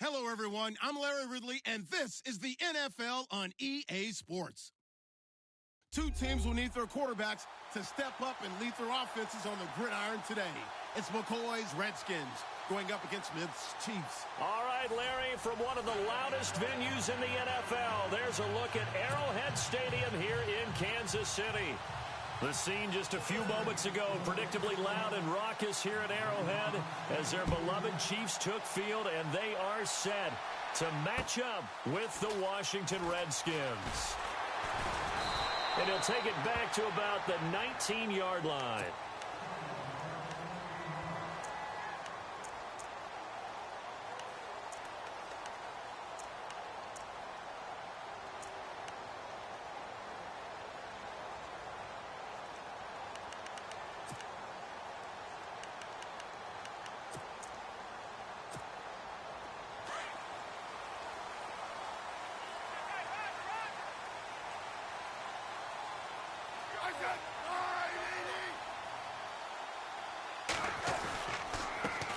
Hello, everyone. I'm Larry Ridley, and this is the NFL on EA Sports. Two teams will need their quarterbacks to step up and lead their offenses on the gridiron today. It's McCoy's Redskins going up against Smith's Chiefs. All right, Larry, from one of the loudest venues in the NFL, there's a look at Arrowhead Stadium here in Kansas City. The scene just a few moments ago, predictably loud and raucous here at Arrowhead as their beloved Chiefs took field, and they are set to match up with the Washington Redskins. And he'll take it back to about the 19-yard line.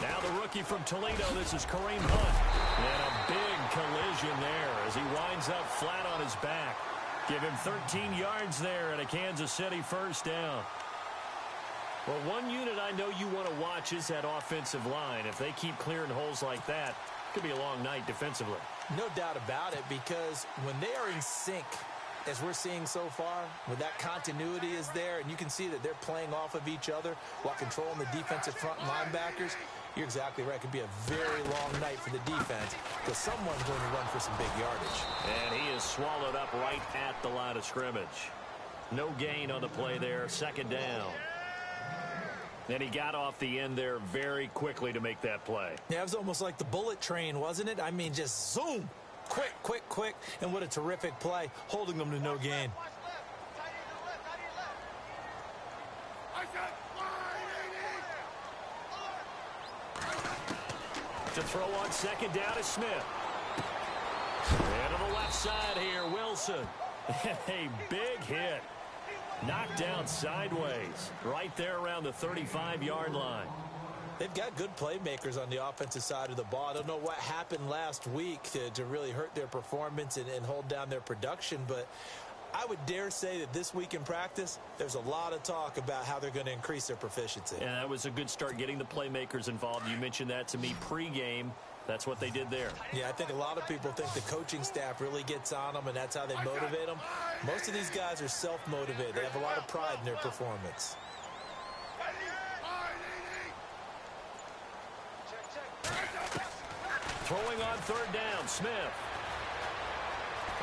Now the rookie from Toledo, this is Kareem Hunt. And a big collision there as he winds up flat on his back. Give him 13 yards there and a Kansas City first down. Well, one unit I know you want to watch is that offensive line. If they keep clearing holes like that, it could be a long night defensively. No doubt about it, because when they are in sync, as we're seeing so far, when that continuity is there and you can see that they're playing off of each other while controlling the defensive front linebackers, you're exactly right. It could be a very long night for the defense because someone's going to run for some big yardage. And he is swallowed up right at the line of scrimmage. No gain on the play there, second down. And he got off the end there very quickly to make that play. Yeah, it was almost like the bullet train, wasn't it? I mean, just zoom. Quick, quick, quick. And what a terrific play, holding them to no gain. To throw on second down is Smith. And to the left side here, Wilson. A big hit. Knocked down sideways. Right there around the 35-yard line. They've got good playmakers on the offensive side of the ball. I don't know what happened last week to really hurt their performance and hold down their production, but I would dare say that this week in practice, there's a lot of talk about how they're going to increase their proficiency. And that was a good start getting the playmakers involved. You mentioned that to me pregame. That's what they did there. Yeah, I think a lot of people think the coaching staff really gets on them, and that's how they motivate them. Most of these guys are self-motivated. They have a lot of pride in their performance. Throwing on third down, Smith.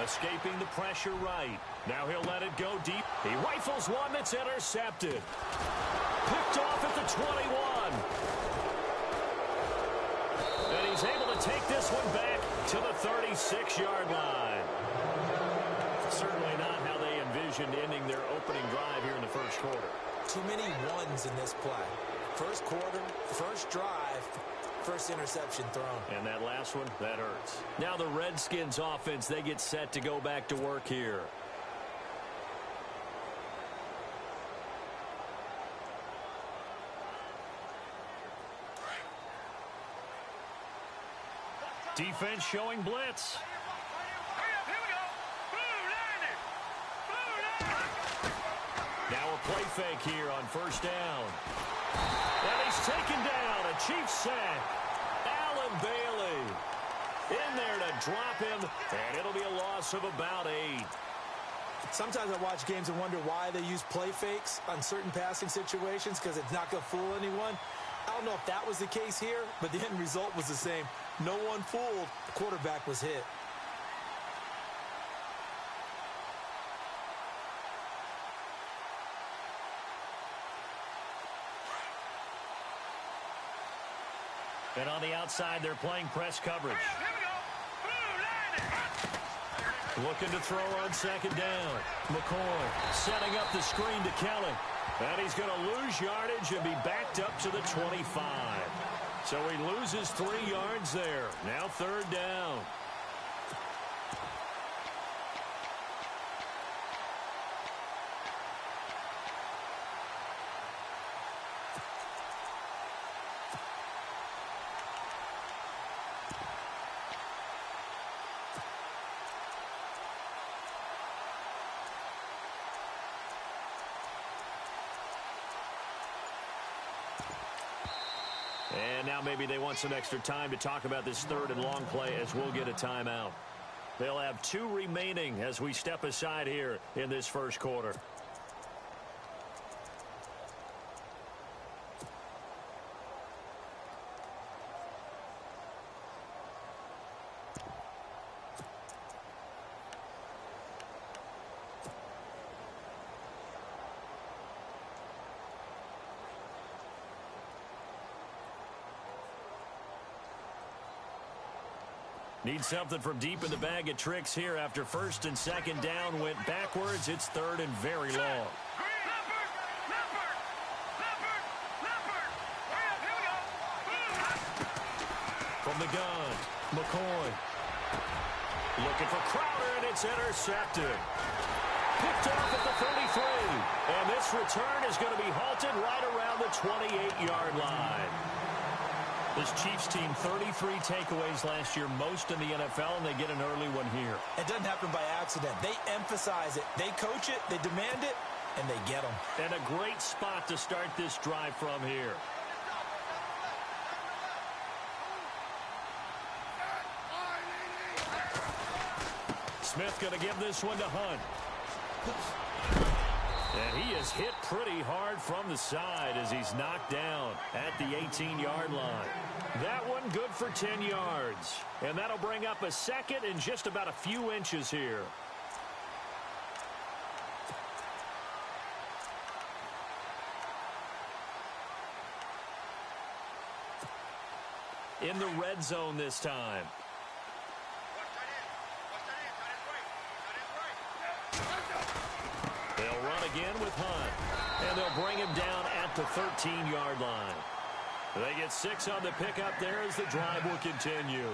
Escaping the pressure right. Now he'll let it go deep. He rifles one that's intercepted. Picked off at the 21. And he's able to take this one back to the 36-yard line. Certainly not how they envisioned ending their opening drive here in the first quarter. Too many ones in this play. First quarter, first drive, first interception thrown. And that last one, that hurts. Now the Redskins offense, they get set to go back to work here. Defense showing blitz. Now a play fake here on first down. And he's taken down. A Chiefs sack. Allen Bailey in there to drop him, and it'll be a loss of about 8. Sometimes I watch games and wonder why they use play fakes on certain passing situations, because it's not going to fool anyone. I don't know if that was the case here, but the end result was the same. No one fooled. The quarterback was hit. And on the outside, they're playing press coverage. Looking to throw on second down. McCoy setting up the screen to Kelly. And he's going to lose yardage and be backed up to the 25. So he loses 3 yards there. Now third down. And now maybe they want some extra time to talk about this third and long play as we'll get a timeout. They'll have 2 remaining as we step aside here in this first quarter. Need something from deep in the bag of tricks here after first and second down went backwards. It's third and very long. From the gun, McCoy. Looking for Crowder, and it's intercepted. Picked off at the 33. And this return is going to be halted right around the 28-yard line. This Chiefs team, 33 takeaways last year, most in the NFL, and they get an early one here. It doesn't happen by accident. They emphasize it. They coach it, they demand it, and they get them. And a great spot to start this drive from here. Smith going to give this one to Hunt. And he is hit pretty hard from the side as he's knocked down at the 18-yard line. That one good for 10 yards. And that'll bring up a second and just about a few inches here. In the red zone this time. They'll run again with Hunt. And they'll bring him down at the 13-yard line. They get 6 on the pickup there as the drive will continue.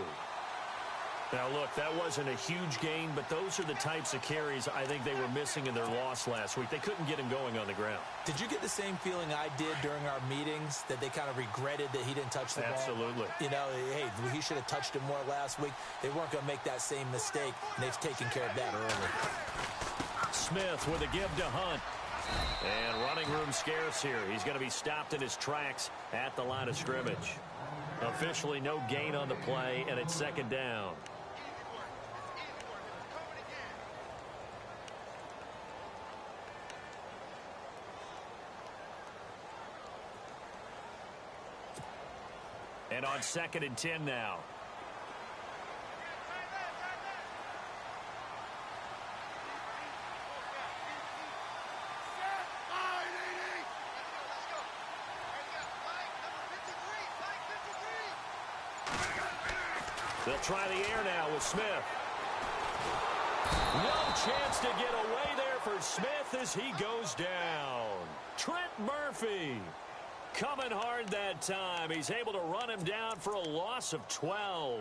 Now, look, that wasn't a huge gain, but those are the types of carries I think they were missing in their loss last week. They couldn't get him going on the ground. Did you get the same feeling I did during our meetings, that they kind of regretted that he didn't touch the ball? Absolutely. You know, hey, he should have touched it more last week. They weren't going to make that same mistake, and they've taken care of that early. Smith with a give to Hunt. And running room scarce here. He's going to be stopped in his tracks at the line of scrimmage. Officially no gain on the play, and it's second down. And on 2nd and 10 now. They'll try the air now with Smith. No chance to get away there for Smith as he goes down. Trent Murphy coming hard that time. He's able to run him down for a loss of 12.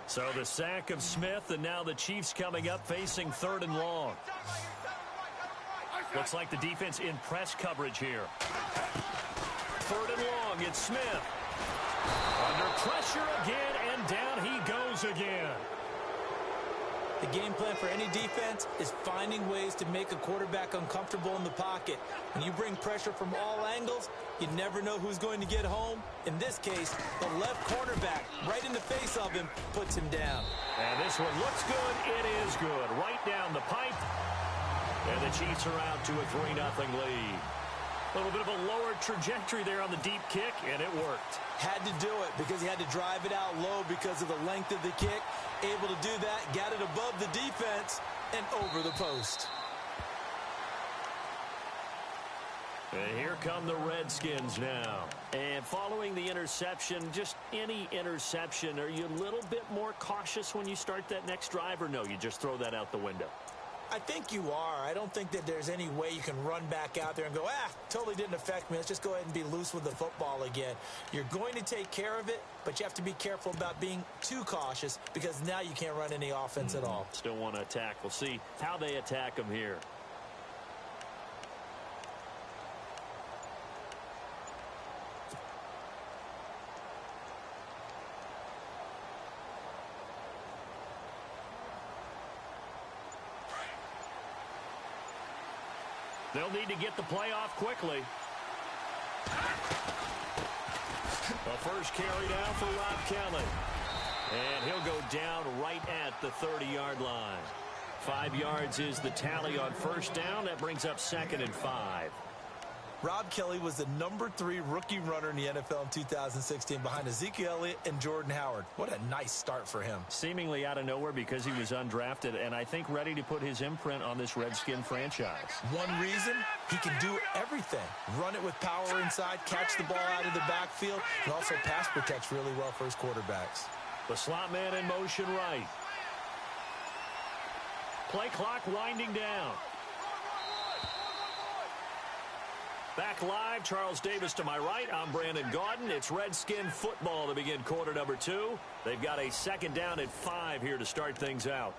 So the sack of Smith, and now the Chiefs coming up facing 3rd and long. Looks like the defense in press coverage here. 3rd and long, it's Smith. Under pressure again, and down he goes again. The game plan for any defense is finding ways to make a quarterback uncomfortable in the pocket. When you bring pressure from all angles, you never know who's going to get home. In this case, the left cornerback, right in the face of him, puts him down. And this one looks good. It is good. Right down the pipe. And the Chiefs are out to a 3-0 lead. A little bit of a lower trajectory there on the deep kick, and it worked. Had to do it because he had to drive it out low because of the length of the kick. Able to do that, got it above the defense, and over the post. And here come the Redskins now. And following the interception, just any interception, are you a little bit more cautious when you start that next drive, or no, you just throw that out the window? I think you are. I don't think that there's any way you can run back out there and go, totally didn't affect me. Let's just go ahead and be loose with the football again. You're going to take care of it, but you have to be careful about being too cautious because now you can't run any offense at all. Still want to attack. We'll see how they attack them here. They'll need to get the play off quickly. The first carry down for Rob Kelly. And he'll go down right at the 30-yard line. 5 yards is the tally on first down. That brings up 2nd and 5. Rob Kelly was the number 3 rookie runner in the NFL in 2016 behind Ezekiel Elliott and Jordan Howard. What a nice start for him. Seemingly out of nowhere because he was undrafted, and I think ready to put his imprint on this Redskin franchise. One reason, he can do everything. Run it with power inside, catch the ball out of the backfield, and also pass protects really well for his quarterbacks. The slot man in motion right. Play clock winding down. Back live, Charles Davis to my right. I'm Brandon Gaudin. It's Redskin football to begin quarter number 2. They've got a 2nd down and 5 here to start things out.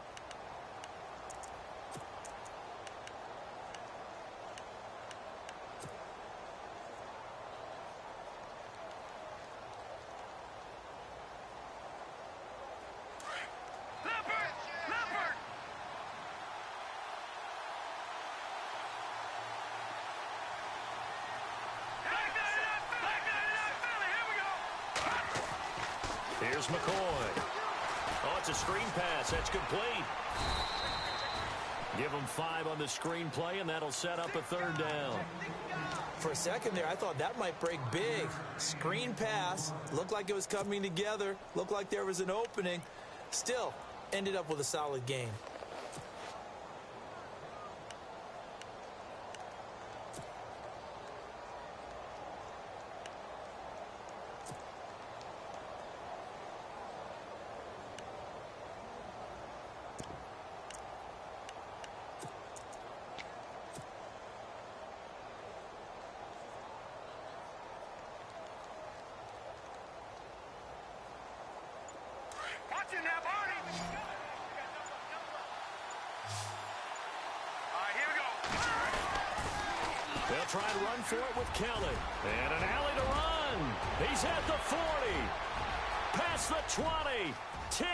Here's McCoy. Oh, it's a screen pass. That's complete. Give him 5 on the screen play, and that'll set up a 3rd down. For a second there, I thought that might break big. Screen pass. Looked like it was coming together. Looked like there was an opening. Still, ended up with a solid game. They'll try and run for it with Kelly. And an alley to run. He's at the 40. Past the 20. 10.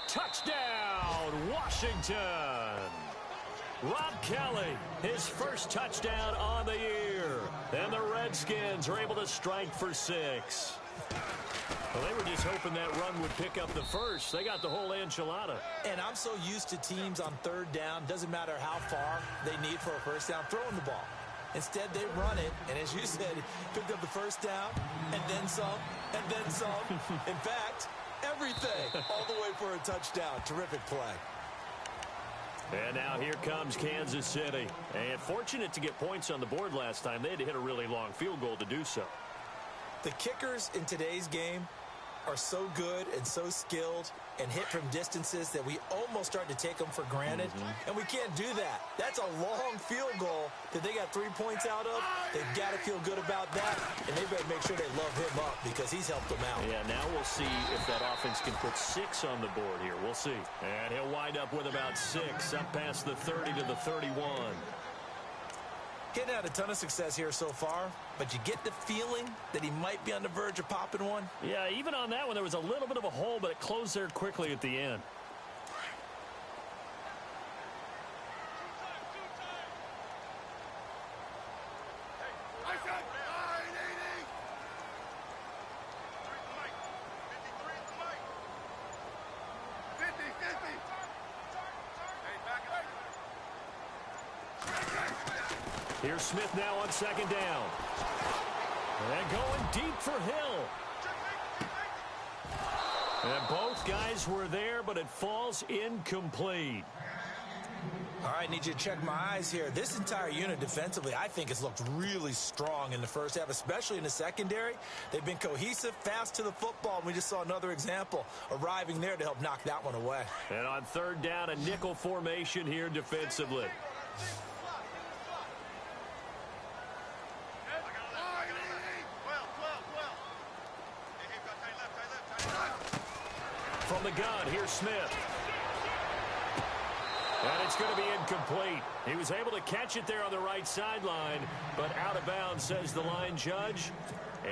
Touchdown, Washington. Rob Kelly, his first touchdown on the year. And the Redskins are able to strike for 6. Well, they were just hoping that run would pick up the first. They got the whole enchilada. And I'm so used to teams on 3rd down, doesn't matter how far they need for a first down, throwing the ball. Instead, they run it, and as you said, picked up the first down, and then some, and then some. In fact, everything, all the way for a touchdown. Terrific play. And now here comes Kansas City. And fortunate to get points on the board last time. They had to hit a really long field goal to do so. The kickers in today's game are so good and so skilled and hit from distances that we almost start to take them for granted. And we can't do that. That's a long field goal that they got 3 points out of. They've got to feel good about that, and they better make sure they love him up because he's helped them out. Yeah, now we'll see if that offense can put 6 on the board here. We'll see. And he'll wind up with about 6 up past the 30 to the 31. Getting had a ton of success here so far, but you get the feeling that he might be on the verge of popping one. Yeah, even on that one, there was a little bit of a hole, but it closed there quickly at the end. Here's Smith now on 2nd down. And going deep for Hill. And both guys were there, but it falls incomplete. All right, need you to check my eyes here. This entire unit defensively, I think, has looked really strong in the first half, especially in the secondary. They've been cohesive, fast to the football, and we just saw another example arriving there to help knock that one away. And on 3rd down, a nickel formation here defensively. From the gun, here's Smith. And it's going to be incomplete. He was able to catch it there on the right sideline, but out of bounds, says the line judge.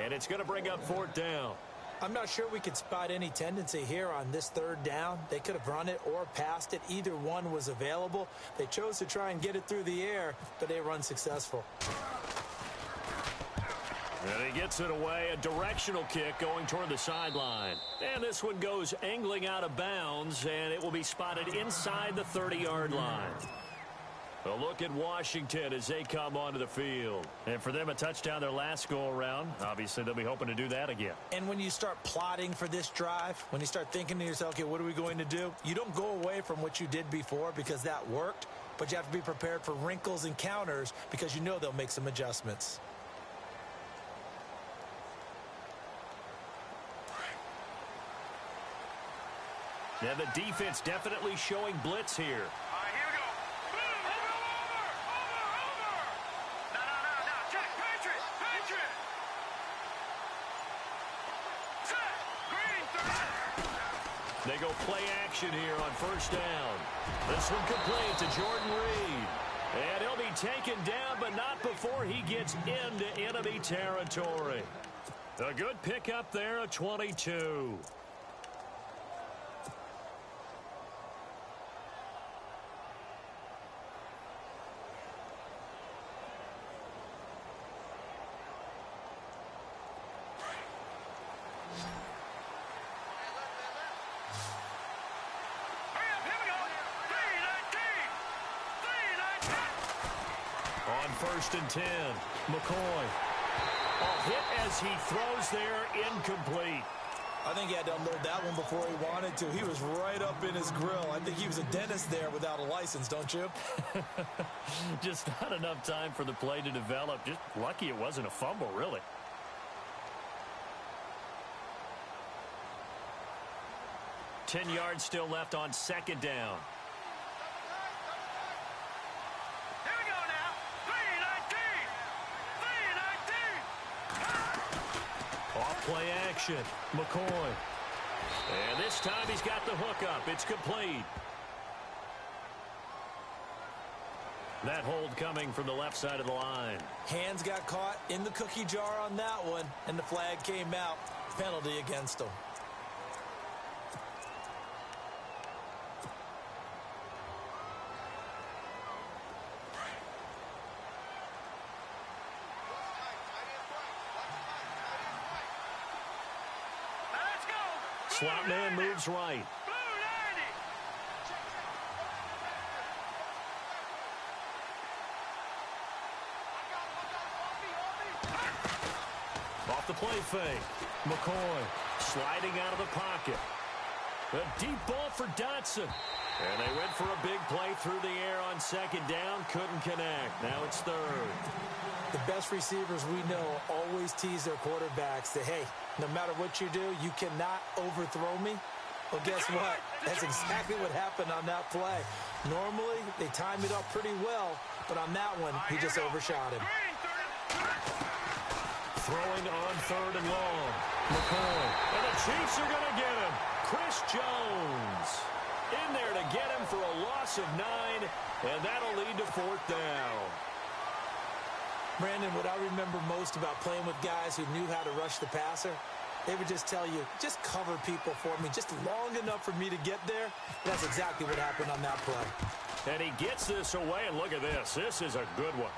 And it's going to bring up 4th down. I'm not sure we could spot any tendency here on this third down. They could have run it or passed it. Either one was available. They chose to try and get it through the air, but they were unsuccessful. And he gets it away, a directional kick going toward the sideline. And this one goes angling out of bounds, and it will be spotted inside the 30-yard line. A look at Washington as they come onto the field. And for them, a touchdown their last go-around. Obviously, they'll be hoping to do that again. And when you start plotting for this drive, when you start thinking to yourself, okay, what are we going to do? You don't go away from what you did before because that worked, but you have to be prepared for wrinkles and counters because you know they'll make some adjustments. And the defense definitely showing blitz here. They go play action here on first down. This one complete to Jordan Reed. And he'll be taken down, but not before he gets into enemy territory. A good pickup there, a 22. First and 10. McCoy. Hit as he throws there, incomplete. I think he had to unload that one before he wanted to. He was right up in his grill. I think he was a dentist there without a license, don't you? Just not enough time for the play to develop. Just lucky it wasn't a fumble, really. Ten yards still left on second down. Play action. McCoy. And this time he's got the hook up. It's complete. That hold coming from the left side of the line. Hands got caught in the cookie jar on that one, and the flag came out. Penalty against him. Slot man moves right. Off the play fake. McCoy sliding out of the pocket. A deep ball for Dotson. And they went for a big play through the air on second down. Couldn't connect. Now it's third. The best receivers we know always tease their quarterbacks that, hey, no matter what you do, you cannot overthrow me. Well, guess what? That's exactly what happened on that play. Normally, they time it up pretty well, but on that one, he just overshot him. Throwing on third and long. McCoy. And the Chiefs are going to get him. Chris Jones in there to get him for a loss of 9, and that'll lead to fourth down. Brandon, what I remember most about playing with guys who knew how to rush the passer, they would just tell you, just cover people for me, just long enough for me to get there. That's exactly what happened on that play. And he gets this away, and look at this. This is a good one.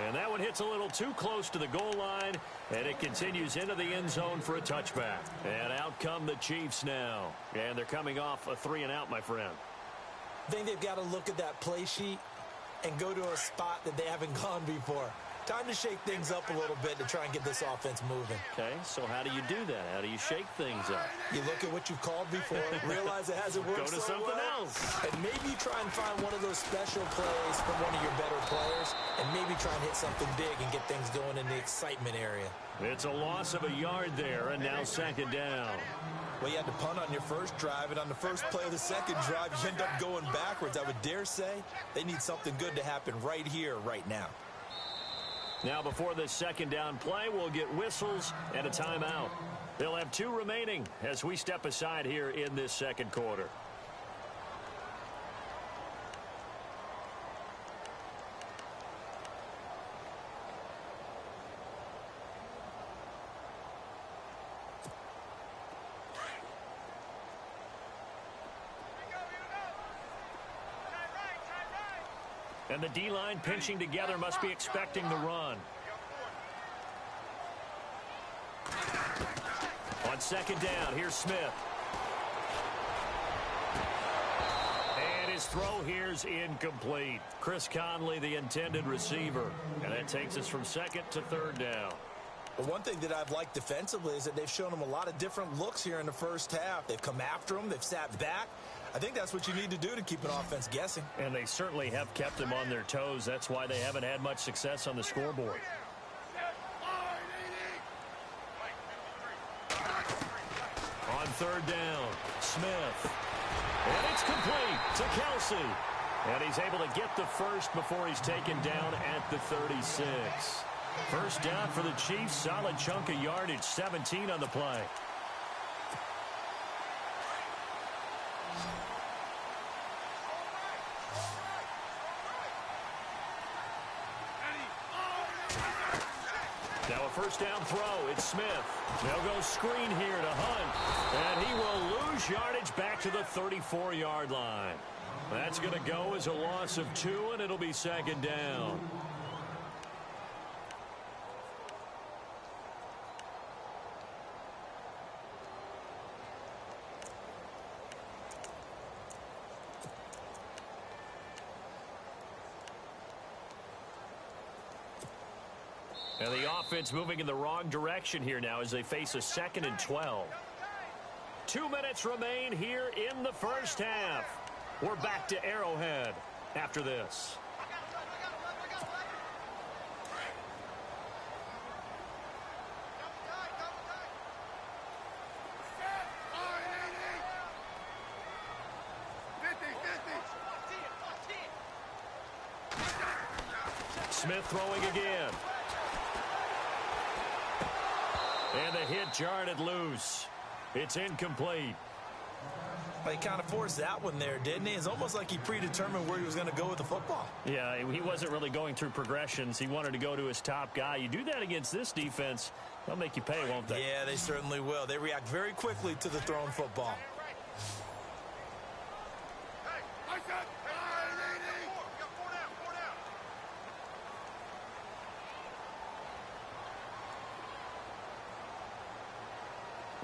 And that one hits a little too close to the goal line, and it continues into the end zone for a touchback. And out come the Chiefs now. And they're coming off a 3-and-out, my friend. I think they've got to look at that play sheet and go to a spot that they haven't gone before. Time to shake things up a little bit to try and get this offense moving. Okay, so how do you do that? How do you shake things up? You look at what you've called before, realize it hasn't worked so well. Go to something else. And maybe you try and find one of those special plays from one of your better players, and maybe try and hit something big and get things going in the excitement area. It's a loss of a yard there, and now second down. Well, you had to punt on your first drive, and on the first play of the second drive, you end up going backwards. I would dare say they need something good to happen right here, right now. Now, before this second down play, we'll get whistles and a timeout. They'll have 2 remaining as we step aside here in this second quarter. And the D-line pinching together must be expecting the run. On second down, here's Smith. And his throw here's incomplete. Chris Conley, the intended receiver. And that takes us from second to third down. Well, one thing that I've liked defensively is that they've shown him a lot of different looks here in the first half. They've come after him. They've sat back. I think that's what you need to do to keep an offense guessing. And they certainly have kept them on their toes. That's why they haven't had much success on the scoreboard. On third down, Smith. And it's complete to Kelsey. And he's able to get the first before he's taken down at the 36. First down for the Chiefs. Solid chunk of yardage, 17 on the play. Now a first down throw. It's Smith. They'll go screen here to Hunt. And he will lose yardage back to the 34-yard line. That's going to go as a loss of 2, and it'll be second down. And the offense moving in the wrong direction here now as they face a 2nd and 12. 2 minutes remain here in the first half. We're back to Arrowhead after this. Smith throwing again. And the hit jarred it loose. It's incomplete. He kind of forced that one there, didn't he? It's almost like he predetermined where he was going to go with the football. Yeah, he wasn't really going through progressions. He wanted to go to his top guy. You do that against this defense, they'll make you pay, won't they? Yeah, they certainly will. They react very quickly to the thrown football.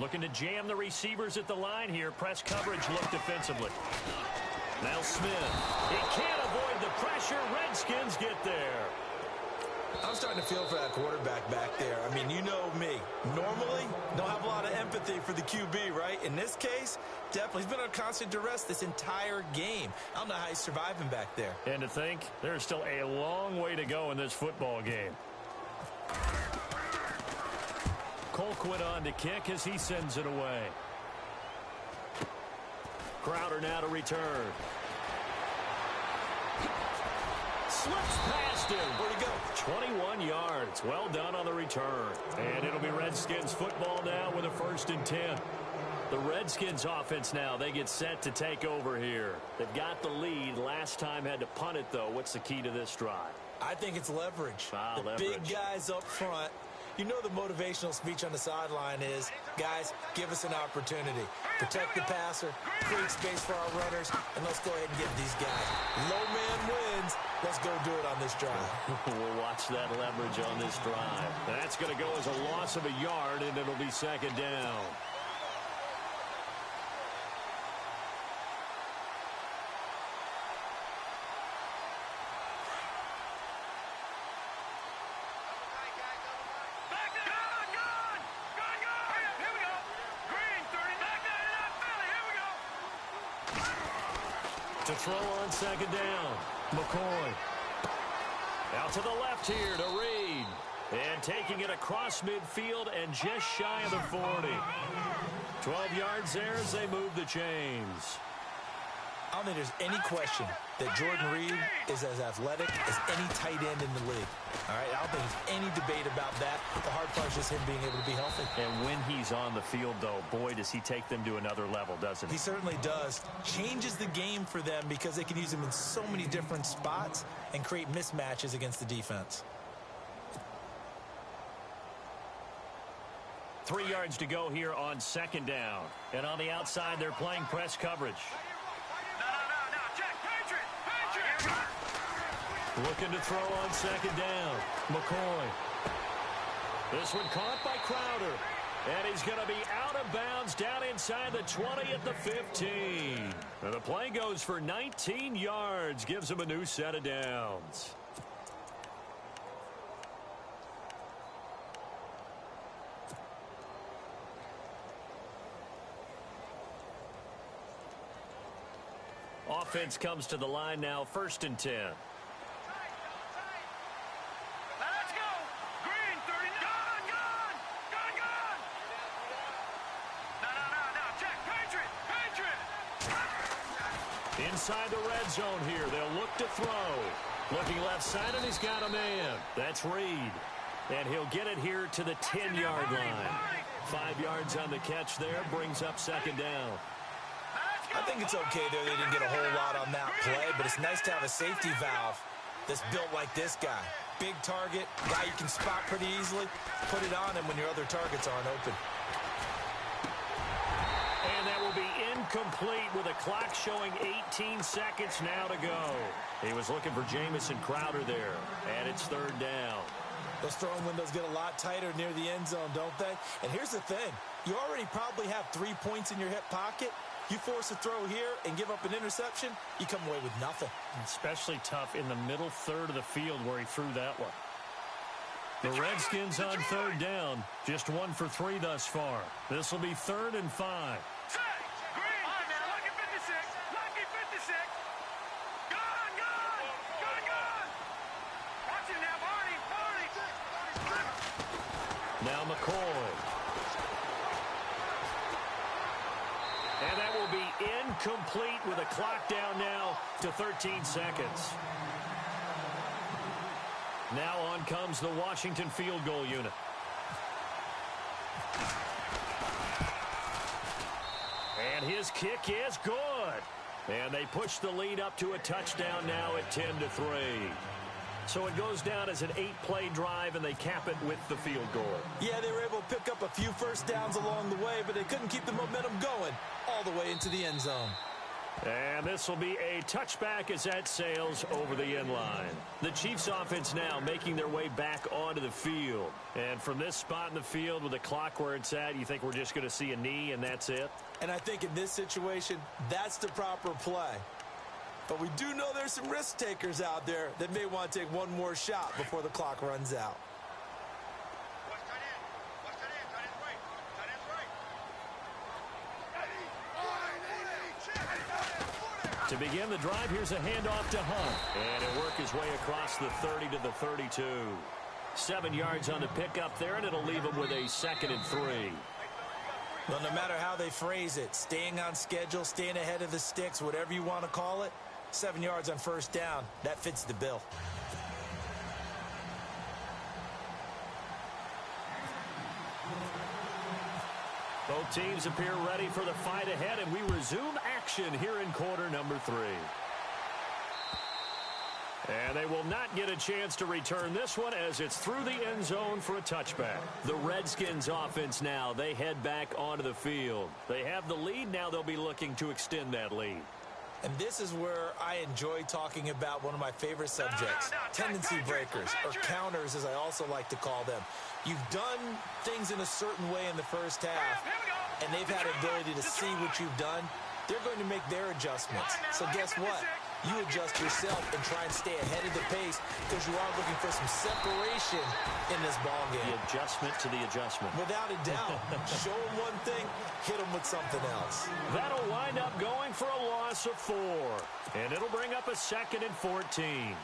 Looking to jam the receivers at the line here. Press coverage look defensively. Now Smith. He can't avoid the pressure. Redskins get there. I'm starting to feel for that quarterback back there. I mean, you know me. Normally, don't have a lot of empathy for the QB, right? In this case, definitely. He's been under constant duress this entire game. I don't know how he's surviving back there. And to think, there's still a long way to go in this football game. Colquitt on to kick as he sends it away. Crowder now to return. Slips past him. Where'd he go? 21 yards. Well done on the return. And it'll be Redskins football now with a 1st and 10. The Redskins offense now, they get set to take over here. They've got the lead. Last time had to punt it, though. What's the key to this drive? I think it's leverage. Leverage. Big guys up front. You know the motivational speech on the sideline is, guys, give us an opportunity. Protect the passer, create space for our runners, and let's go ahead and get these guys. Low man wins. Let's go do it on this drive. We'll watch that leverage on this drive. That's going to go as a loss of a yard, and it'll be second down. To throw on second down, McCoy. Out to the left here to Reed. And taking it across midfield and just shy of the 40. 12 yards there as they move the chains. I don't think there's any question that Jordan Reed is as athletic as any tight end in the league. All right, I don't think there's any debate about that. The hard part is just him being able to be healthy. And when he's on the field, though, boy, does he take them to another level, doesn't he? He certainly does. Changes the game for them because they can use him in so many different spots and create mismatches against the defense. 3 yards to go here on second down. And on the outside, they're playing press coverage. Looking to throw on second down. McCoy. This one caught by Crowder. And he's going to be out of bounds down inside the 20 at the 15. And the play goes for 19 yards. Gives him a new set of downs. Offense comes to the line now, 1st and 10. Inside the red zone here. They'll look to throw. Looking left side, and he's got a man. That's Reed. And he'll get it here to the 10-yard line. 5 yards on the catch there. Brings up second down. I think it's okay there. They didn't get a whole lot on that play, but it's nice to have a safety valve that's built like this guy. Big target, guy you can spot pretty easily. Put it on him when your other targets aren't open. And that will be incomplete with a clock showing 18 seconds now to go. He was looking for Jamison Crowder there, and it's 3rd down. Those throwing windows get a lot tighter near the end zone, don't they? And here's the thing. You already probably have 3 points in your hip pocket. You force a throw here and give up an interception, you come away with nothing. Especially tough in the middle third of the field where he threw that one. The Redskins on 3rd down. Just 1 for 3 thus far. This will be 3rd and 5. Now McCoy. And that will be incomplete with a clock down now to 13 seconds. Now on comes the Washington field goal unit. And his kick is good. And they push the lead up to a touchdown now at 10-3. So it goes down as an 8-play drive, and they cap it with the field goal. Yeah, they were able to pick up a few first downs along the way, but they couldn't keep the momentum going all the way into the end zone. And this will be a touchback as that sails over the end line. The Chiefs offense now making their way back onto the field. And from this spot in the field with the clock where it's at, you think we're just going to see a knee and that's it? And I think in this situation, that's the proper play. But we do know there's some risk takers out there that may want to take one more shot before the clock runs out. To begin the drive, here's a handoff to Hunt. And he'll work his way across the 30 to the 32. 7 yards on the pickup there, and it'll leave him with a 2nd and 3. Well, no matter how they phrase it, staying on schedule, staying ahead of the sticks, whatever you want to call it, 7 yards on first down, that fits the bill. Both teams appear ready for the fight ahead, and we resume action here in quarter number 3. And they will not get a chance to return this one as it's through the end zone for a touchback. The Redskins offense now, they head back onto the field. They have the lead. Now they'll be looking to extend that lead. And this is where I enjoy talking about one of my favorite subjects, tendency breakers, or counters as I also like to call them. You've done things in a certain way in the first half, and they've had ability to see what you've done. They're going to make their adjustments. So guess what? You adjust yourself and try and stay ahead of the pace because you are looking for some separation in this ball game. The adjustment to the adjustment. Without a doubt. Show them one thing, hit them with something else. That'll wind up going for a loss of 4. And it'll bring up a 2nd and 14.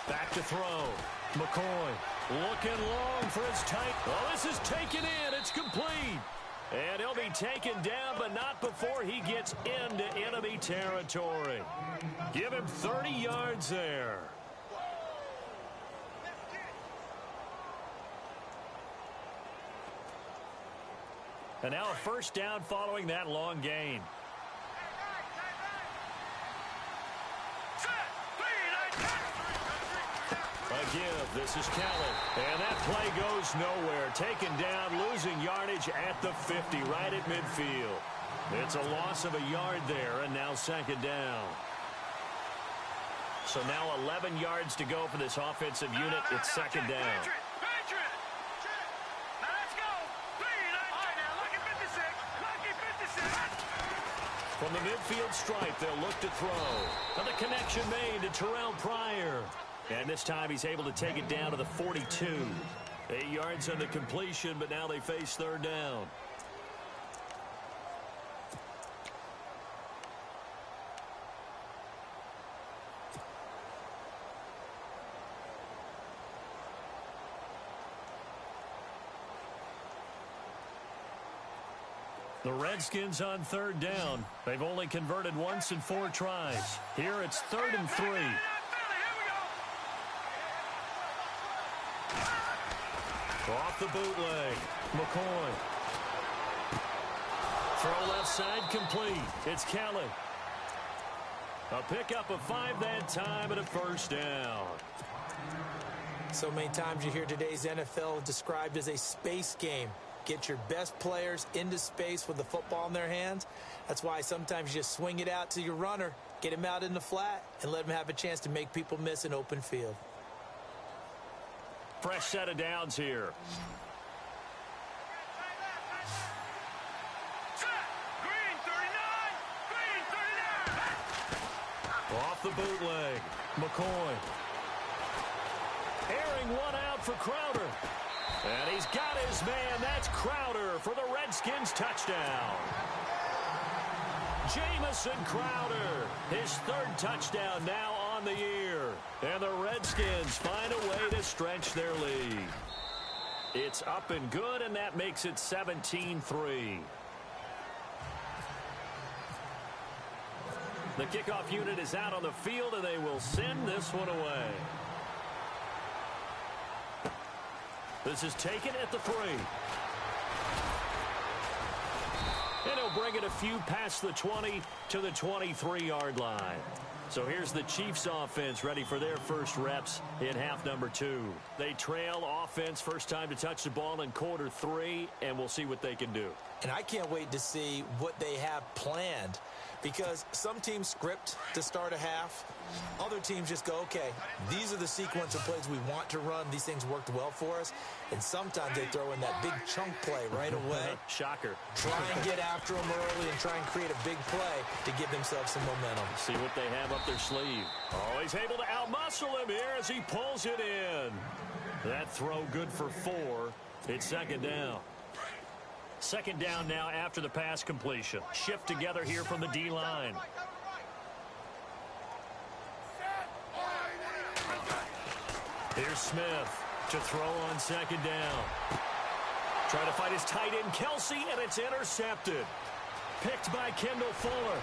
Back to throw. McCoy looking long for his tight. Oh, this is taken in. It's complete. And he'll be taken down, but not before he gets into enemy territory. Give him 30 yards there. And now a first down following that long gain. Give. This is Kelly. And that play goes nowhere. Taken down, losing yardage at the 50, right at midfield. It's a loss of a yard there, and now second down. So now 11 yards to go for this offensive unit. It's second down. From the midfield stripe, they'll look to throw. And the connection made to Terrell Pryor. And this time he's able to take it down to the 42. 8 yards on the completion, but now they face third down. The Redskins on third down. They've only converted once in 4 tries. Here it's 3rd and 3. Off the bootleg. McCoy. Throw left side complete. It's Kelly. A pickup of 5 that time and a first down. So many times you hear today's NFL described as a space game. Get your best players into space with the football in their hands. That's why sometimes you just swing it out to your runner, get him out in the flat, and let him have a chance to make people miss an open field. Fresh set of downs here. Off the bootleg. McCoy. Airing one out for Crowder. And he's got his man. That's Crowder for the Redskins touchdown. Jamison Crowder, his 3rd touchdown now on the year. And the Redskins find a way to stretch their lead. It's up and good, and that makes it 17-3. The kickoff unit is out on the field, and they will send this one away. This is taken at the 3. And he'll bring it a few past the 20 to the 23-yard line. So here's the Chiefs offense ready for their first reps in half number 2. They trail offense, first time to touch the ball in quarter 3, and we'll see what they can do. And I can't wait to see what they have planned, because some teams script to start a half. Other teams just go, okay, these are the sequence of plays we want to run. These things worked well for us. And sometimes they throw in that big chunk play right away. Shocker. Try and get after them early and try and create a big play to give themselves some momentum. See what they have up their sleeve. Oh, he's able to outmuscle him here as he pulls it in. That throw good for 4. It's second down. Second down now after the pass completion. Shift together here from the D-line. Here's Smith to throw on second down. Trying to fight his tight end, Kelsey, and it's intercepted. Picked by Kendall Fuller.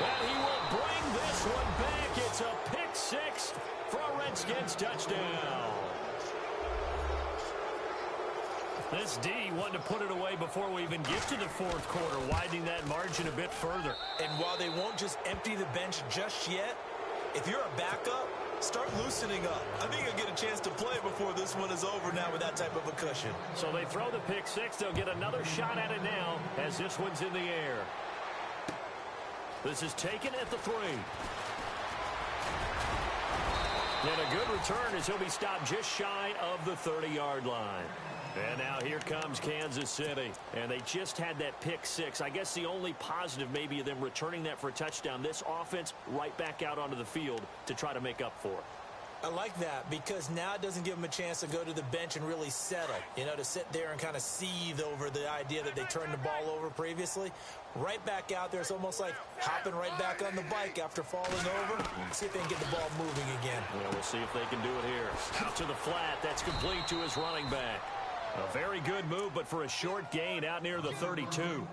And he will bring this one back. It's a pick 6 for a Redskins touchdown. This D wanted to put it away before we even get to the 4th quarter, widening that margin a bit further. And while they won't just empty the bench just yet, if you're a backup, start loosening up. I think you'll get a chance to play before this one is over now with that type of a cushion. So they throw the pick 6. They'll get another shot at it now as this one's in the air. This is taken at the 3. And a good return as he'll be stopped just shy of the 30-yard line. And now here comes Kansas City. And they just had that pick 6. I guess the only positive maybe of them returning that for a touchdown. This offense right back out onto the field to try to make up for it. I like that because now it doesn't give them a chance to go to the bench and really settle. You know, to sit there and kind of seethe over the idea that they turned the ball over previously. Right back out there. It's almost like hopping right back on the bike after falling over. See if they can get the ball moving again. Well, we'll see if they can do it here. Out to the flat. That's complete to his running back. A very good move, but for a short gain out near the 32.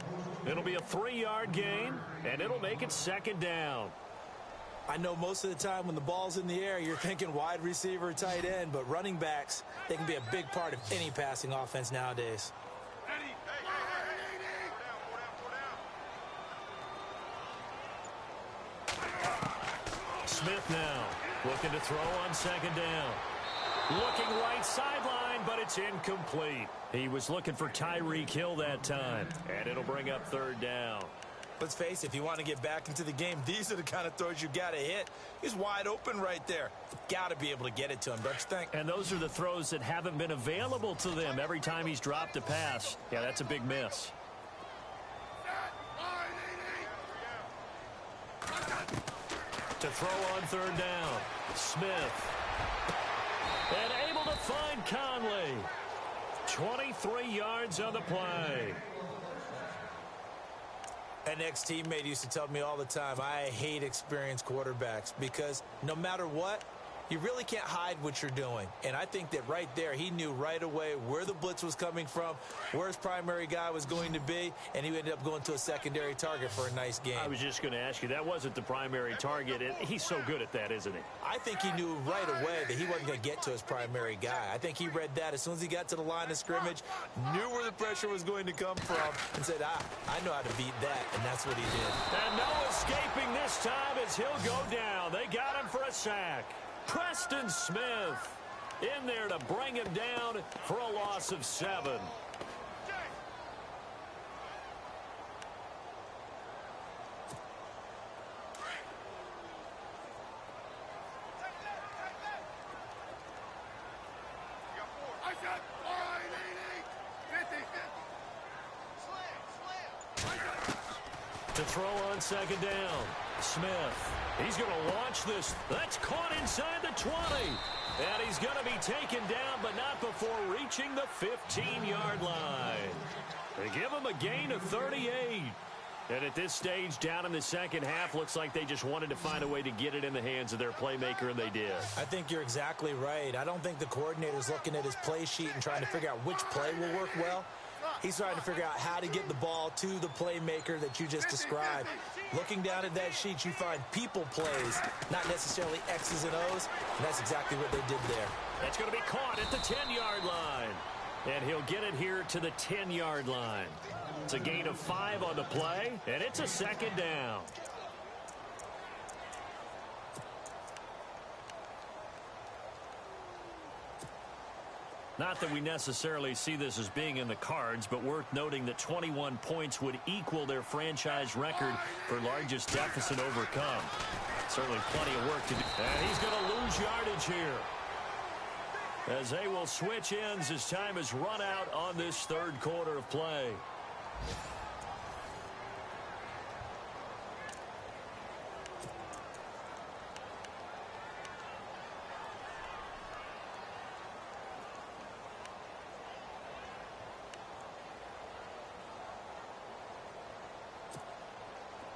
It'll be a 3-yard gain, and it'll make it second down. I know most of the time when the ball's in the air, you're thinking wide receiver, tight end, but running backs, they can be a big part of any passing offense nowadays. Smith now looking to throw on second down. Looking right sideline, but it's incomplete. He was looking for Tyreek Hill that time, and it'll bring up third down. Let's face it, if you want to get back into the game, these are the kind of throws you got to hit. He's wide open right there. Got to be able to get it to him, don't you think? And those are the throws that haven't been available to them every time he's dropped a pass. Yeah, that's a big miss. To throw on third down, Smith. And able to find Conley. 23 yards on the play. An ex-teammate used to tell me all the time, I hate experienced quarterbacks because no matter what, you really can't hide what you're doing. And I think that right there, he knew right away where the blitz was coming from, where his primary guy was going to be, and he ended up going to a secondary target for a nice game. I was just going to ask you, that wasn't the primary target. He's so good at that, isn't he? I think he knew right away that he wasn't going to get to his primary guy. I think he read that as soon as he got to the line of scrimmage, knew where the pressure was going to come from, and said, I know how to beat that, and that's what he did. And no escaping this time as he'll go down. They got him for a sack. Preston Smith in there to bring him down for a loss of 7. To throw on second down, Smith. He's going to launch this. That's caught inside the 20. And he's going to be taken down, but not before reaching the 15-yard line. They give him a gain of 38. And at this stage, down in the second half, looks like they just wanted to find a way to get it in the hands of their playmaker, and they did. I think you're exactly right. I don't think the coordinator's looking at his play sheet and trying to figure out which play will work well. He's trying to figure out how to get the ball to the playmaker that you just described. Looking down at that sheet, you find people plays, not necessarily X's and O's, and that's exactly what they did there. That's going to be caught at the 10-yard line. And he'll get it here to the 10-yard line. It's a gain of 5 on the play, and it's a second down. Not that we necessarily see this as being in the cards, but worth noting that 21 points would equal their franchise record for largest deficit overcome. Certainly plenty of work to do. And he's going to lose yardage here, as they will switch ends as time is run out on this third quarter of play.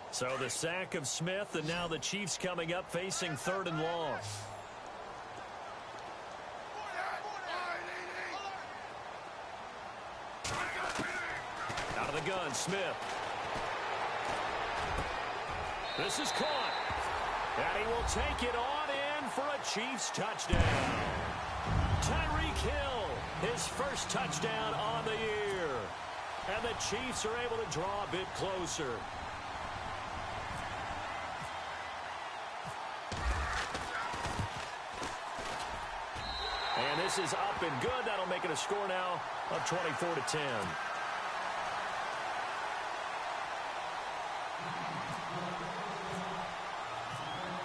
So the sack of Smith, and now the Chiefs coming up facing 3rd and long. Out of the gun, Smith. This is caught. And he will take it on in for a Chiefs touchdown. Tyreek Hill, his first touchdown on the year. And the Chiefs are able to draw a bit closer. And this is up and good. That'll make it a score now of 24-10.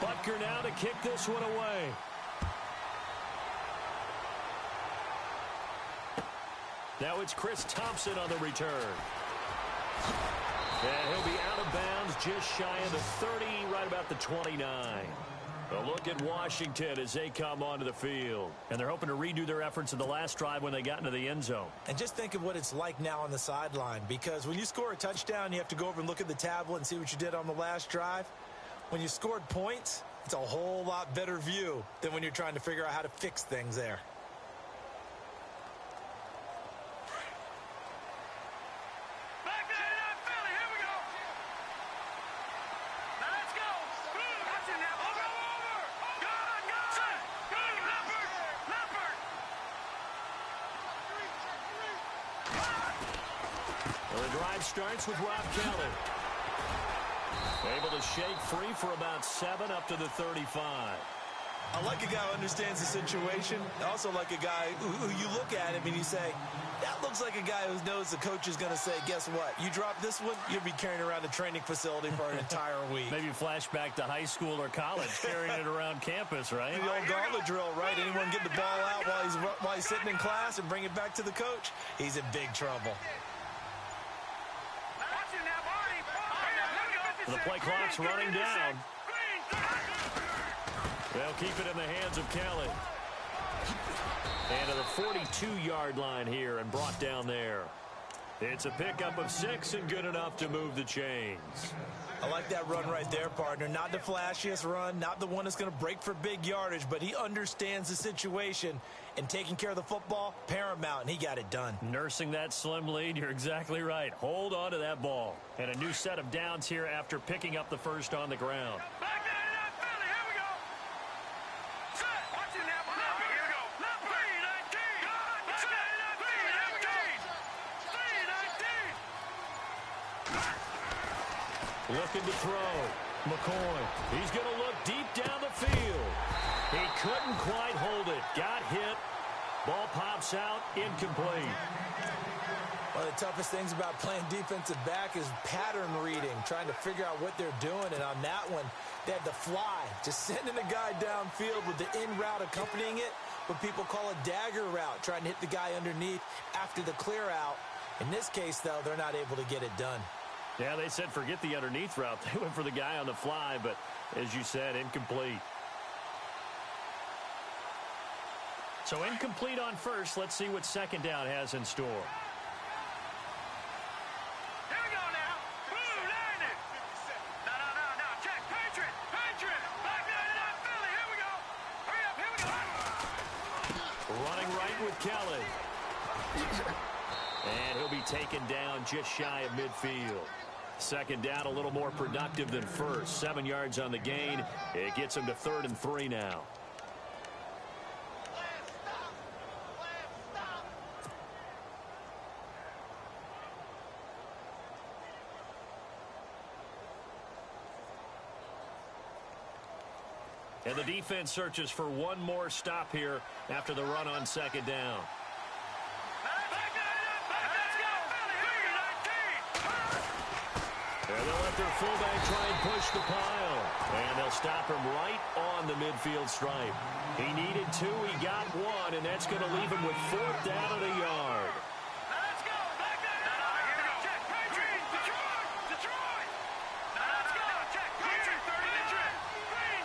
Butker now to kick this one away. Now it's Chris Thompson on the return. And he'll be out of bounds just shy of the 30, right about the 29. A look at Washington as they come onto the field. And they're hoping to redo their efforts in the last drive when they got into the end zone. And just think of what it's like now on the sideline, because when you score a touchdown, you have to go over and look at the tablet and see what you did on the last drive. When you scored points, it's a whole lot better view than when you're trying to figure out how to fix things there. drive starts with Rob Kelly. Able to shake free for about 7 up to the 35. I like a guy who understands the situation. I also like a guy who you look at him and you say, that looks like a guy who knows the coach is going to say, guess what? You drop this one, you'll be carrying around a training facility for an entire week. Maybe flashback to high school or college, carrying it around campus, right? The old gauntlet drill, right? Anyone get the ball out while he's sitting in class and bring it back to the coach? He's in big trouble. The play clock's running down. They'll keep it in the hands of Kelly. And to the 42-yard line here and brought down there. It's a pickup of 6 and good enough to move the chains. I like that run right there, partner. Not the flashiest run, not the one that's going to break for big yardage, but he understands the situation, and taking care of the football, paramount, and he got it done. Nursing that slim lead, you're exactly right. Hold on to that ball. And a new set of downs here after picking up the first on the ground. Looking to throw. McCoy. He's going to look deep down the field. He couldn't quite hold it. Got hit. Ball pops out. Incomplete. One of the toughest things about playing defensive back is pattern reading, trying to figure out what they're doing. And on that one, they had to fly, just sending a guy downfield with the in route accompanying it, what people call a dagger route, trying to hit the guy underneath after the clear out. In this case, though, they're not able to get it done. Yeah, they said forget the underneath route. They went for the guy on the fly, but as you said, incomplete. So incomplete on first. Let's see what second down has in store. Here we go now. Blue, line it. No. Check. Patriot. Back line it up, Philly. Here we go. Hurry up. Here we go. Running right with Kelly. And he'll be taken down just shy of midfield. Second down, a little more productive than first. 7 yards on the gain. It gets him to 3rd and 3 now. And the defense searches for one more stop here after the run on second down. And they'll let their fullback try and push the pile. And they'll stop him right on the midfield stripe. He needed 2, he got 1, and that's going to leave him with 4th down at a yard. Let's go. Back there. Here we go. Check. Patriot. Detroit. Let's go. Check. Patriot. 39. Green.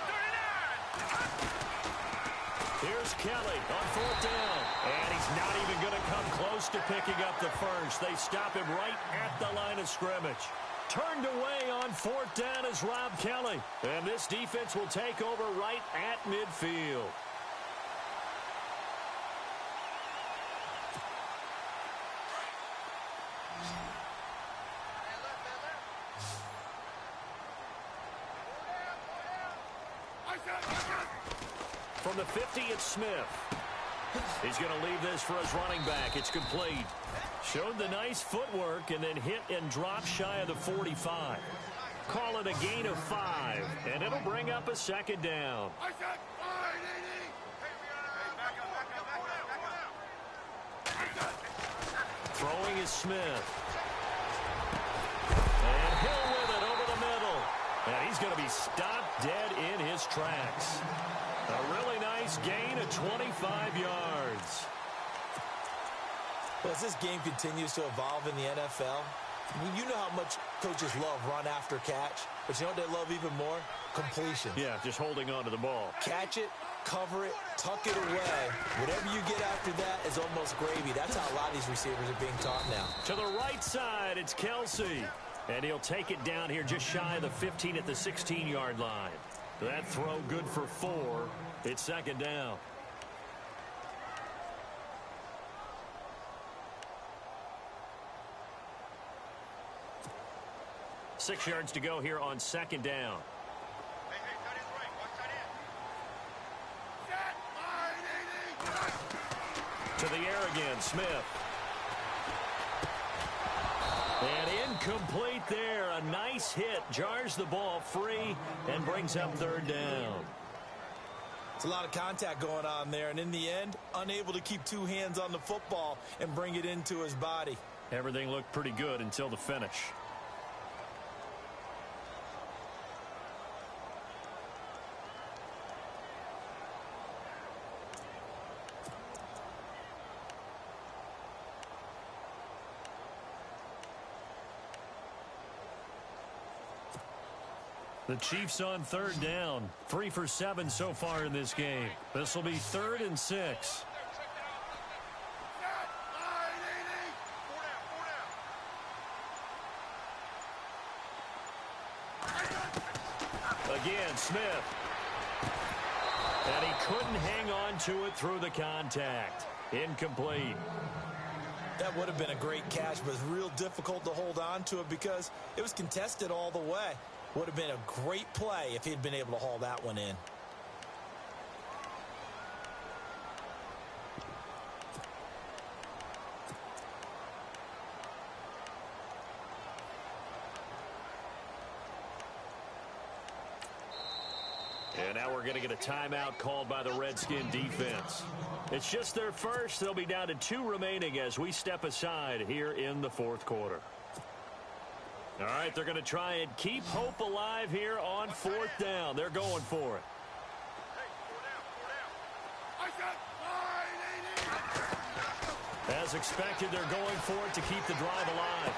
39. Here's Kelly on 4th down. And he's not even going to come close to picking up the first. They stop him right at the line of scrimmage. Turned away on 4th down is Rob Kelly. And this defense will take over right at midfield. From the 50, it's Smith. He's going to leave this for his running back. It's complete. Showed the nice footwork and then hit and drop shy of the 45. Call it a gain of 5, and it'll bring up a second down. Throwing is Smith. And Hill with it over the middle. And he's going to be stopped dead in his tracks. A really nice gain of 25 yards. Well, as this game continues to evolve in the NFL, I mean, you know how much coaches love run after catch, but you know what they love even more? Completion. Yeah, just holding on to the ball. Catch it, cover it, tuck it away. Whatever you get after that is almost gravy. That's how a lot of these receivers are being taught now. To the right side, it's Kelsey. And he'll take it down here just shy of the 15 at the 16-yard line. That throw good for 4. It's second down. Six yards to go here on second down. To the air again, Smith. And incomplete there. A nice hit. Jars the ball free and brings up third down. It's a lot of contact going on there, and in the end, unable to keep two hands on the football and bring it into his body. Everything looked pretty good until the finish. The Chiefs on third down. 3 for 7 so far in this game. This will be 3rd and 6. Again, Smith. And he couldn't hang on to it through the contact. Incomplete. That would have been a great catch, but it's real difficult to hold on to it because it was contested all the way. Would have been a great play if he'd been able to haul that one in. And now we're going to get a timeout called by the Redskin defense. It's just their first. They'll be down to 2 remaining as we step aside here in the 4th quarter. All right, they're going to try and keep hope alive here on 4th down. They're going for it. As expected, they're going for it to keep the drive alive.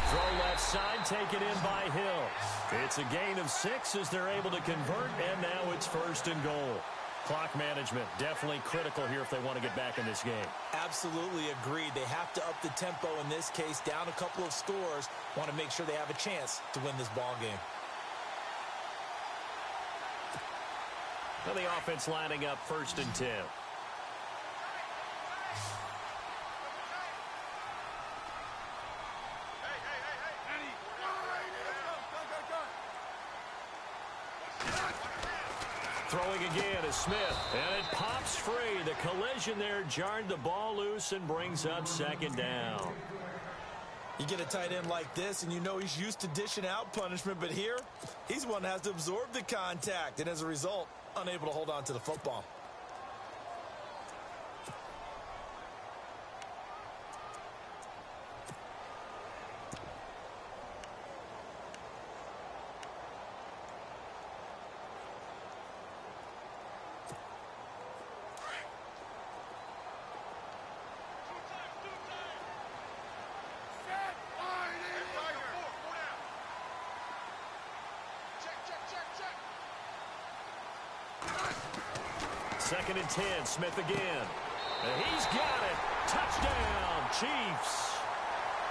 Throw left side, taken in by Hill. It's a gain of 6 as they're able to convert, and now it's 1st and goal. Clock management, definitely critical here if they want to get back in this game. Absolutely agreed. They have to up the tempo in this case, down a couple of scores. Want to make sure they have a chance to win this ball game. Well, the offense lining up 1st and 10. Throwing again is Smith, and it pops free. The collision there jarred the ball loose and brings up 2nd down. You get a tight end like this, and you know he's used to dishing out punishment, but here, he's one that has to absorb the contact, and as a result, unable to hold on to the football. Second and 10, Smith again. And he's got it. Touchdown, Chiefs.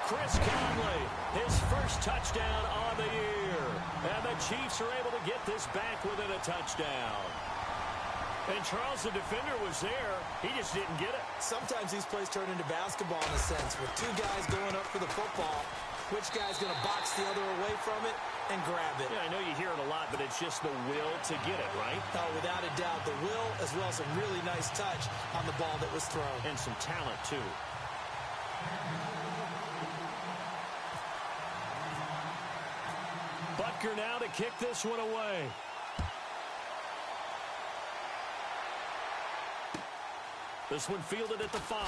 Chris Conley, his first touchdown on the year. And the Chiefs are able to get this back within a touchdown. And Charles, the defender, was there. He just didn't get it. Sometimes these plays turn into basketball in a sense. With 2 guys going up for the football, which guy's going to box the other away from it and grab it? Yeah, I know you hear it a lot, but it's just the will to get it, right? Oh, without a doubt, the will as well as a really nice touch on the ball that was thrown. And some talent, too. Butker now to kick this one away. This one fielded at the 5.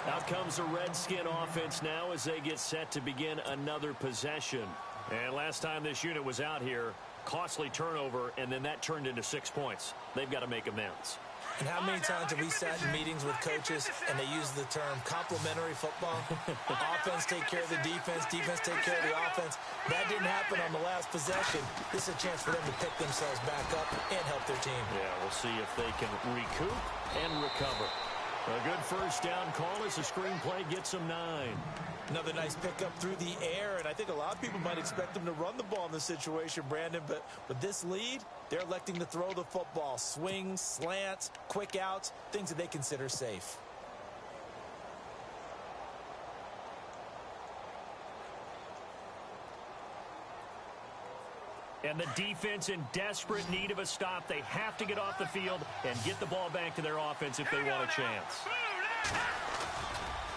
Out comes the Redskin offense now as they get set to begin another possession. And last time this unit was out here, costly turnover, and then that turned into 6 points. They've got to make amends. And how many times have we sat in meetings with coaches and they use the term complementary football? Offense take care of the defense, defense take care of the offense. That didn't happen on the last possession. This is a chance for them to pick themselves back up and help their team. Yeah, we'll see if they can recoup and recover. A good first down call as the screenplay gets them 9. Another nice pickup through the air, and I think a lot of people might expect them to run the ball in this situation, Brandon, but with this lead, they're electing to throw the football. Swings, slants, quick outs, things that they consider safe. And the defense in desperate need of a stop. They have to get off the field and get the ball back to their offense if they want a chance.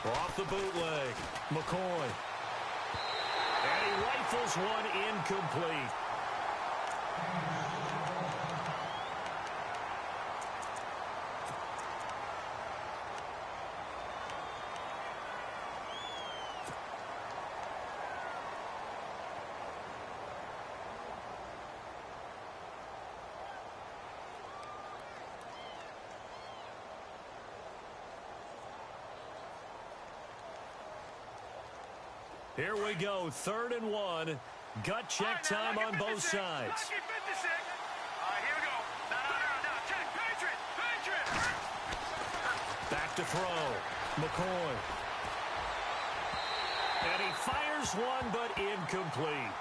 Off the bootleg, McCoy. And he rifles one incomplete. Here we go, 3rd and 1. Gut check time on both sides. Here we go. Now, check. Patriot. Back to throw. McCoy. And he fires one, but incomplete.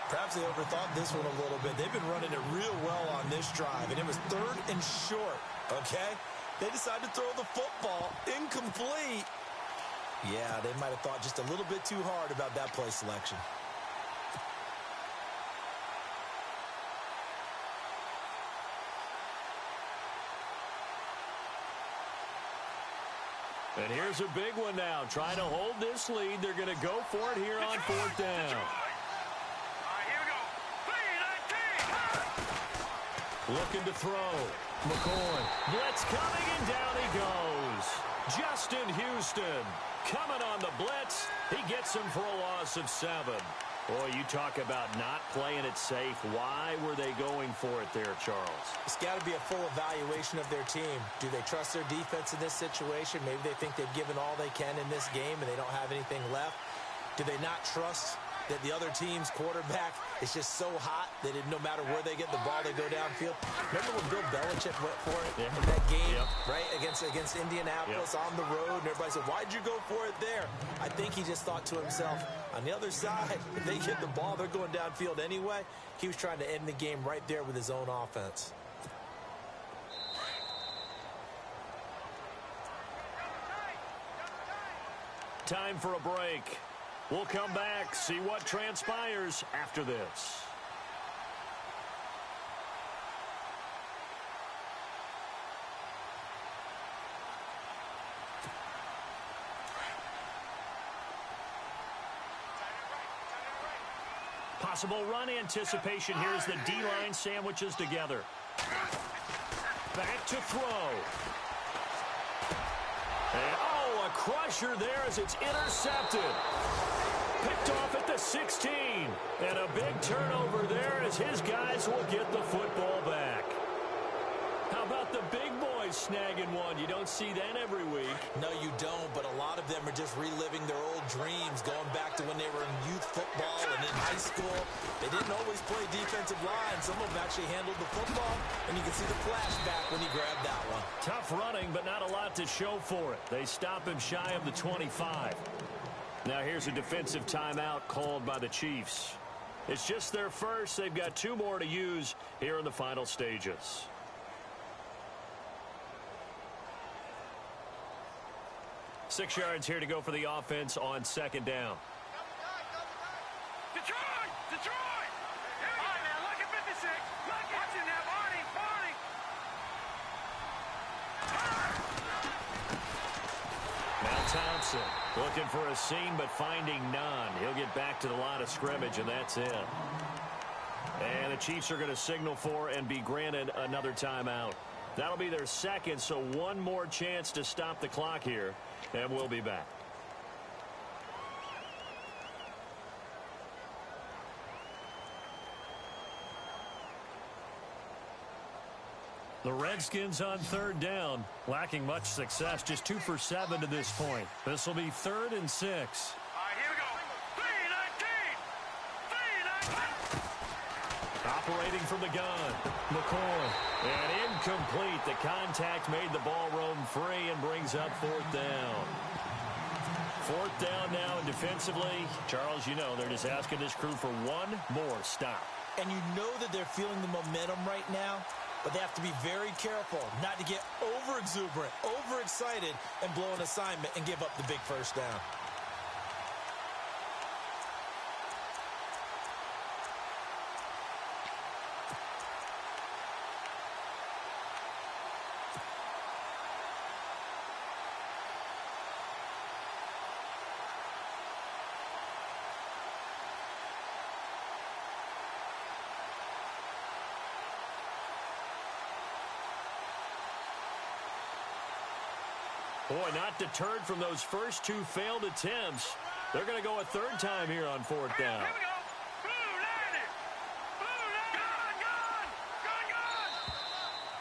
Perhaps they overthought this one a little bit. They've been running it real well on this drive, and it was 3rd and short, okay? They decided to throw the football incomplete. Yeah, they might have thought just a little bit too hard about that play selection. And here's a big one now. Trying to hold this lead. They're going to go for it here on 4th down. Here we go. Looking to throw. McCoy. Blitz coming, and down he goes. Justin Houston coming on the blitz. He gets him for a loss of 7. Boy, you talk about not playing it safe. Why were they going for it there, Charles? It's got to be a full evaluation of their team. Do they trust their defense in this situation? Maybe they think they've given all they can in this game and they don't have anything left. Do they not trust that the other team's quarterback is just so hot that no matter where they get the ball, they go downfield? Remember when Bill Belichick went for it in that game, right, against Indianapolis on the road, and everybody said, why'd you go for it there? I think he just thought to himself, on the other side, if they get the ball, they're going downfield anyway. He was trying to end the game right there with his own offense. Time for a break. We'll come back, see what transpires after this. Possible run anticipation here as the D-line sandwiches together. Back to throw. And, a crusher there as it's intercepted. Picked off at the 16. And a big turnover there as his guys will get the football back. How about the big boys snagging one? You don't see that every week. No, you don't, but a lot of them are just reliving their old dreams, going back to when they were in youth football and in high school. They didn't always play defensive line. Some of them actually handled the football, and you can see the flashback when he grabbed that one. Tough running, but not a lot to show for it. They stop him shy of the 25. Now here's a defensive timeout called by the Chiefs. It's just their first. They've got 2 more to use here in the final stages. Six yards here to go for the offense on 2nd down. Detroit! All right, man, look at 56. Watch it now, Barney. Now Thompson looking for a seam but finding none. He'll get back to the line of scrimmage, and that's it. And the Chiefs are going to signal for and be granted another timeout. That'll be their second, so one more chance to stop the clock here, and we'll be back. The Redskins on 3rd down, lacking much success, just 2 for 7 to this point. This will be 3rd and 6. All right, here we go. 3-19. Operating from the gun, McCoy. And incomplete. The contact made the ball roam free and brings up 4th down. 4th down now, and defensively, Charles, you know, they're just asking this crew for one more stop. And you know that they're feeling the momentum right now, but they have to be very careful not to get over-exuberant, overexcited, and blow an assignment and give up the big first down. Boy, not deterred from those first two failed attempts. They're going to go a third time here on fourth down. Here we go. Blue line it. Blue line.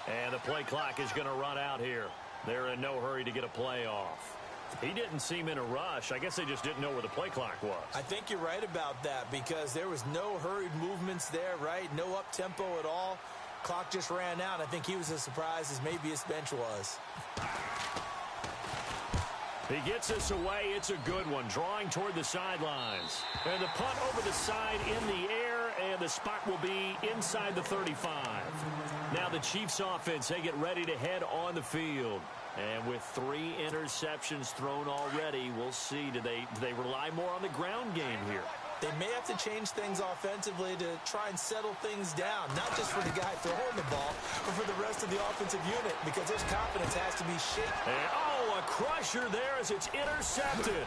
Gun. And the play clock is going to run out here. They're in no hurry to get a play off. He didn't seem in a rush. I guess they just didn't know where the play clock was. I think you're right about that because there was no hurried movements there, right? No up-tempo at all. Clock just ran out. I think he was as surprised as maybe his bench was. He gets us away. It's a good one. Drawing toward the sidelines. And the punt over the side in the air, and the spot will be inside the 35. Now the Chiefs offense, they get ready to head on the field. And with 3 interceptions thrown already, we'll see. Do they rely more on the ground game here? They may have to change things offensively to try and settle things down, not just for the guy throwing the ball, but for the rest of the offensive unit, because his confidence has to be shaken. And, oh, a crusher there as it's intercepted.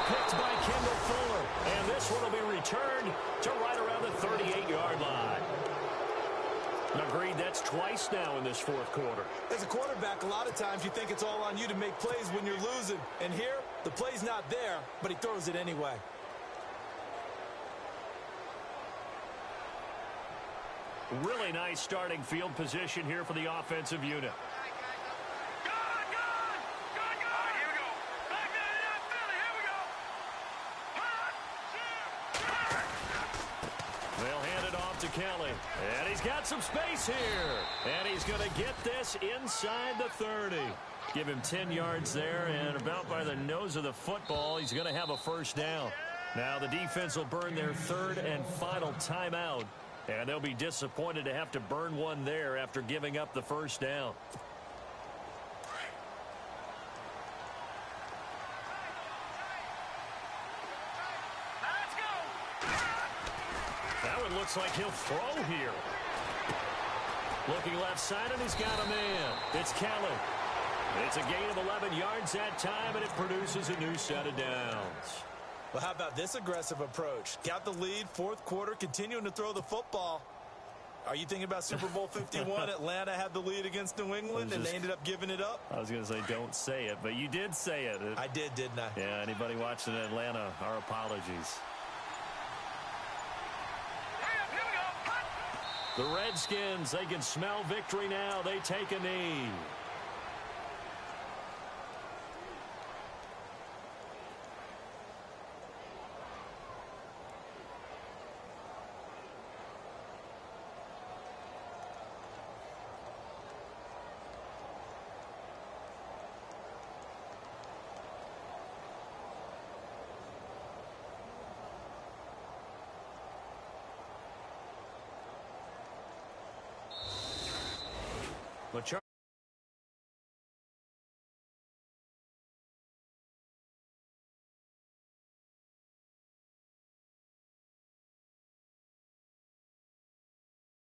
Picked by Kendall Fuller. And this one will be returned to right around the 38-yard line. Agreed, that's twice now in this fourth quarter. As a quarterback, a lot of times you think it's all on you to make plays when you're losing. And here, the play's not there, but he throws it anyway. Really nice starting field position here for the offensive unit. Gun. All right, here we go. Back man in Philly. Here we go. They'll hand it off to Kelly. And he's got some space here. And he's going to get this inside the 30. Give him 10 yards there, and about by the nose of the football, he's going to have a first down. Now the defense will burn their third and final timeout. And they'll be disappointed to have to burn one there after giving up the first down. Let's go. That one looks like he'll throw here. Looking left side, and he's got a man. It's Kelly. It's a gain of 11 yards that time, and it produces a new set of downs. Well, how about this aggressive approach? Got the lead, fourth quarter, continuing to throw the football. Are you thinking about Super Bowl 51? Atlanta had the lead against New England, and they ended up giving it up? I was going to say don't say it, but you did say it. I did, didn't I? Yeah, anybody watching Atlanta, our apologies. Here we go. The Redskins, they can smell victory now. They take a knee.